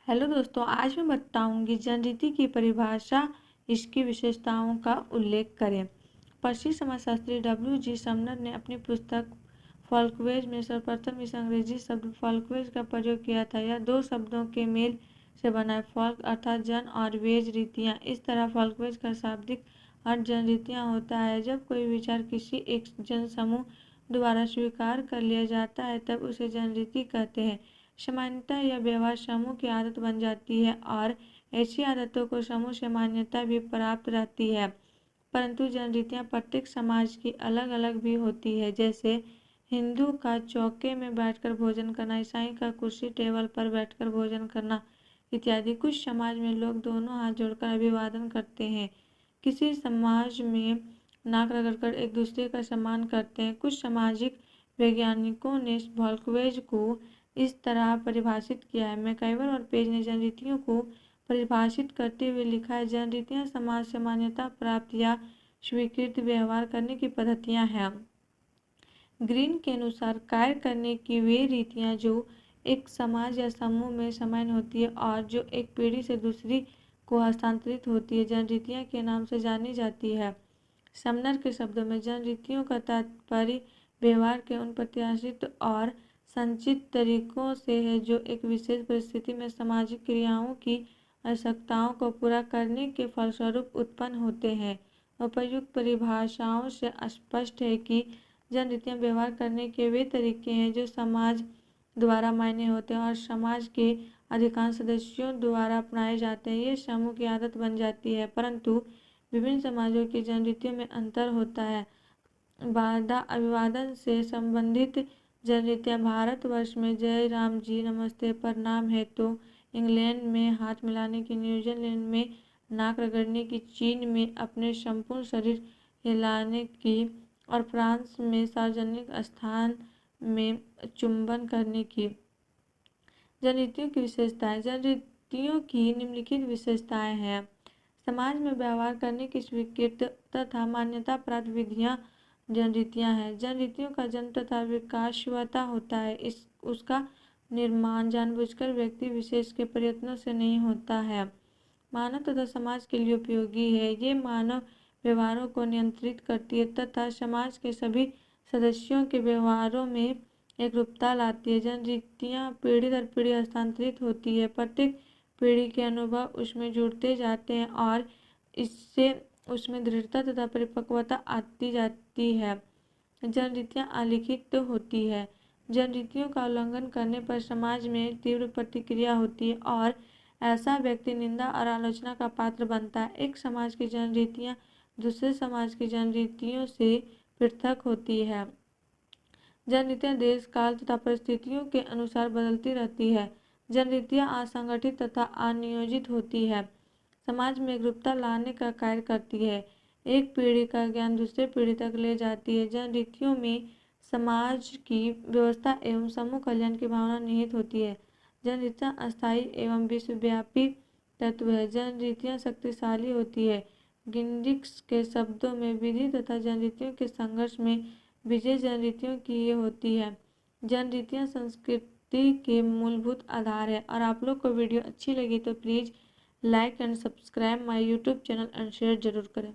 Hello दोस्तों, आज मैं बताऊंगी जनरीति की परिभाषा, इसकी विशेषताओं का उल्लेख करें। प्रसिद्ध समाजशास्त्री डब्ल्यू.जी. समनर ने अपनी पुस्तक फॉल्कवेज में सर्वप्रथम इस अंग्रेजी शब्द फॉल्कवेज का प्रयोग किया था। यह दो शब्दों के मेल से बना है, फॉल्क अर्थात जन और वेज रीतियाँ। इस तरह फॉल्कवेज का शाब्दिक अर्थ जनरीतियाँ होता है। जब कोई विचार किसी एक जनसमूह द्वारा स्वीकार कर लिया जाता है तब उसे जनरीति कहते हैं। सामान्यता या व्यवहार समूह की आदत बन जाती है और ऐसी आदतों को समूह से मान्यता भी प्राप्त रहती है। परंतु जनरीतियाँ प्रत्येक समाज की अलग अलग भी होती है। जैसे हिंदू का चौके में बैठकर भोजन करना, ईसाई का कुर्सी टेबल पर बैठकर भोजन करना इत्यादि। कुछ समाज में लोग दोनों हाथ जोड़कर अभिवादन करते हैं। किसी समाज में नाक रगड़कर एक दूसरे का सम्मान करते हैं। कुछ सामाजिक वैज्ञानिकों ने फॉल्कवेज को इस तरह परिभाषित किया है। मैकइवर और पेज ने जनरीतियों को परिभाषित करते हुए लिखा है, जनरीतियाँ समाज से मान्यता प्राप्त या स्वीकृत व्यवहार करने की पद्धतियाँ हैं। ग्रीन के अनुसार कार्य करने की वे रीतियाँ जो एक समाज या समूह में समान होती है और जो एक पीढ़ी से दूसरी को हस्तांतरित होती है, जनरीतियाँ के नाम से जानी जाती है। समनर के शब्दों में जनरीतियों का तात्पर्य व्यवहार के उन प्रत्याशित और संचित तरीकों से है जो एक विशेष परिस्थिति में सामाजिक क्रियाओं की आवश्यकताओं को पूरा करने के फलस्वरूप उत्पन्न होते हैं। उपयुक्त परिभाषाओं से स्पष्ट है कि जनरीतियाँ व्यवहार करने के वे तरीके हैं जो समाज द्वारा मान्य होते हैं और समाज के अधिकांश सदस्यों द्वारा अपनाए जाते हैं। ये समूह की आदत बन जाती है। परंतु विभिन्न समाजों की जनरीतियों में अंतर होता है। वादा अभिवादन से संबंधित जनरीतियाँ भारतवर्ष में जय राम जी नमस्ते प्रणाम है, तो इंग्लैंड में हाथ मिलाने की, न्यूजीलैंड में नाक रगड़ने की, चीन में अपने संपूर्ण शरीर हिलाने की और फ्रांस में सार्वजनिक स्थान में चुंबन करने की। जनरीतियों की विशेषताएं। जनरीतियों की निम्नलिखित विशेषताएं हैं। समाज में व्यवहार करने की स्वीकृत तथा मान्यता प्राप्त विधियाँ जनरीतियाँ हैं। जनरीतियों का जन्म तथा विकास स्वतः होता है। उसका निर्माण जानबूझकर व्यक्ति विशेष के प्रयत्नों से नहीं होता है। मानव तथा समाज के लिए उपयोगी है। ये मानव व्यवहारों को नियंत्रित करती है तथा समाज के सभी सदस्यों के व्यवहारों में एकरूपता लाती है। जनरीतियाँ पीढ़ी दर पीढ़ी हस्तांतरित होती है। प्रत्येक पीढ़ी के अनुभव उसमें जुड़ते जाते हैं और इससे उसमें दृढ़ता तथा परिपक्वता आती जाती है। जनरीतियाँ अलिखित होती है। जनरीतियों का उल्लंघन करने पर समाज में तीव्र प्रतिक्रिया होती है और ऐसा व्यक्ति निंदा और आलोचना का पात्र बनता है। एक समाज की जनरीतियाँ दूसरे समाज की जनरीतियों से पृथक होती है। जनरीतियाँ देश, काल तथा परिस्थितियों के अनुसार बदलती रहती है। जनरीतियाँ असंगठित तथा अनियोजित होती है। समाज में एकरूपता लाने का कार्य करती है। एक पीढ़ी का ज्ञान दूसरे पीढ़ी तक ले जाती है। जनरीतियों में समाज की व्यवस्था एवं समूह कल्याण की भावना निहित होती है। जनरीतियाँ अस्थायी एवं विश्वव्यापी तत्व है। जनरीतियाँ शक्तिशाली होती है। गिंडिक्स के शब्दों में विधि तथा जनरीतियों के संघर्ष में विजय जनरीतियों की ये होती है। जनरीतियाँ संस्कृति के मूलभूत आधार है। और आप लोग को वीडियो अच्छी लगी तो please like and subscribe my YouTube channel and share जरूर करें।